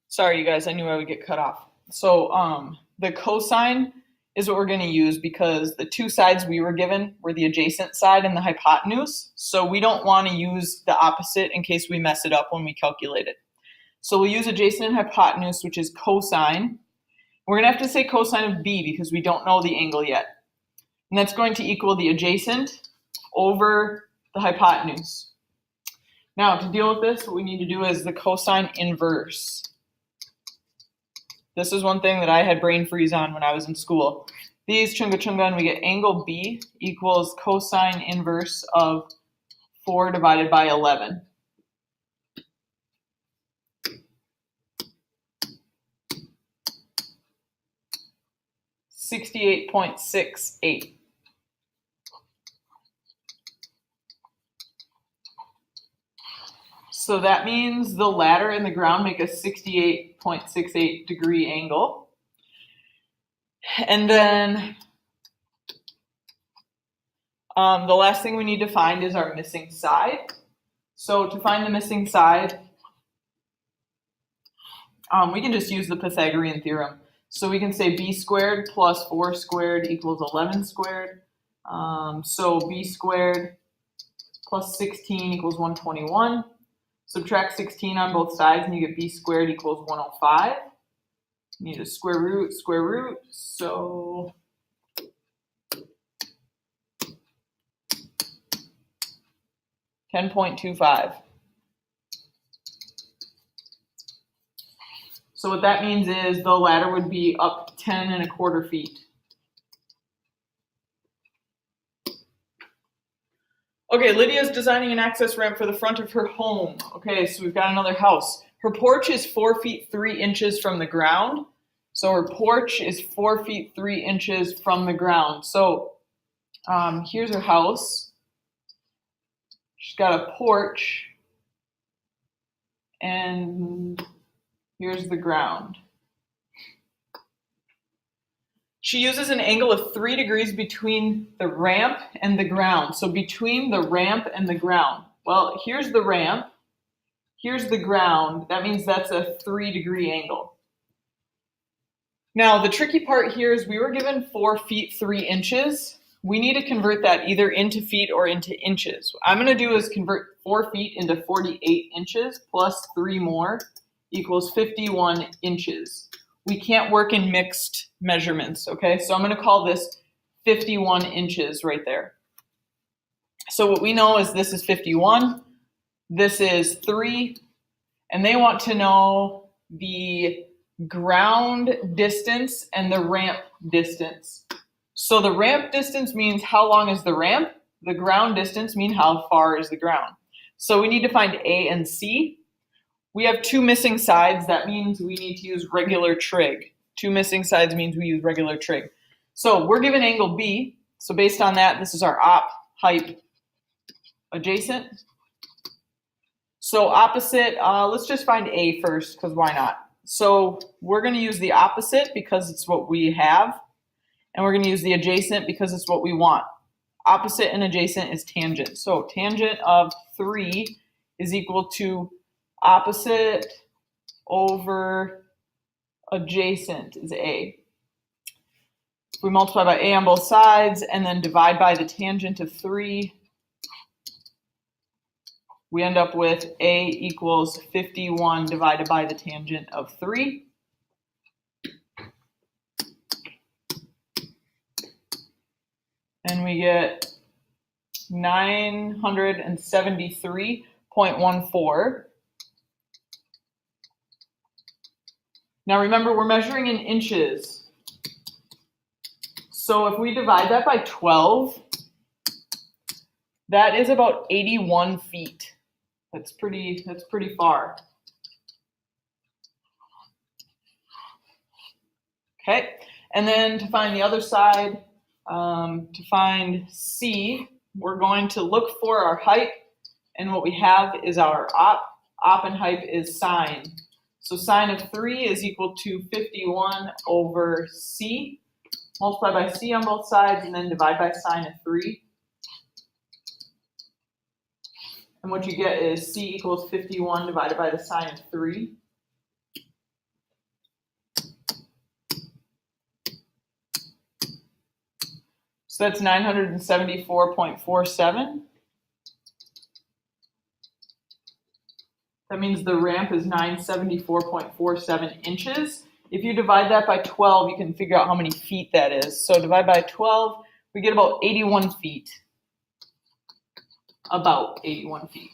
Sorry, you guys, I knew I would get cut off. So the cosine is what we're going to use because the two sides we were given were the adjacent side and the hypotenuse. So we don't want to use the opposite in case we mess it up when we calculate it. So we'll use adjacent and hypotenuse, which is cosine. We're going to have to say cosine of b because we don't know the angle yet. And that's going to equal the adjacent over the hypotenuse. Now, to deal with this, what we need to do is the cosine inverse. This is one thing that I had brain freeze on when I was in school. These chunga chunga, and we get angle B equals cosine inverse of 4 divided by 11. $68.68. So that means the ladder and the ground make a 68.68 degree angle. And then the last thing we need to find is our missing side. So to find the missing side, we can just use the Pythagorean theorem. So we can say b squared plus 4 squared equals 11 squared. So b squared plus 16 equals 121. Subtract 16 on both sides and you get b squared equals 105. You need a square root, so 10.25. So what that means is the ladder would be up 10.25 feet. Okay, Lydia's designing an access ramp for the front of her home. Okay, so we've got another house. Her porch is 4 feet 3 inches from the ground. So her porch is 4 feet 3 inches from the ground. So here's her house. She's got a porch, and here's the ground. She uses an angle of 3 degrees between the ramp and the ground. So between the ramp and the ground. Well, here's the ramp. Here's the ground. That means that's a 3-degree angle. Now, the tricky part here is we were given 4 feet 3 inches. We need to convert that either into feet or into inches. What I'm going to do is convert 4 feet into 48 inches plus 3 more equals 51 inches. We can't work in mixed measurements, okay? So I'm going to call this 51 inches right there. So what we know is this is 51, this is 3, and they want to know the ground distance and the ramp distance. So the ramp distance means how long is the ramp, the ground distance means how far is the ground. So we need to find A and C. We have 2 missing sides. That means we need to use regular trig. 2 missing sides means we use regular trig. So we're given angle B. So based on that, this is our op, hype, adjacent. So opposite, let's just find A first because why not? So we're going to use the opposite because it's what we have. And we're going to use the adjacent because it's what we want. Opposite and adjacent is tangent. So tangent of 3 is equal to opposite over adjacent is A. If we multiply by A on both sides and then divide by the tangent of 3, we end up with A equals 51 divided by the tangent of 3. And we get 973.14. Now remember, we're measuring in inches. So if we divide that by 12, that is about 81 feet. That's pretty far. Okay, and then to find the other side, to find C, we're going to look for our height, and what we have is our op. Op and height is sine. So sine of 3 is equal to 51 over C. Multiply by C on both sides, and then divide by sine of 3. And what you get is C equals 51 divided by the sine of 3. So that's 974.47. That means the ramp is 974.47 inches. If you divide that by 12, you can figure out how many feet that is. So divide by 12, we get about 81 feet. About 81 feet.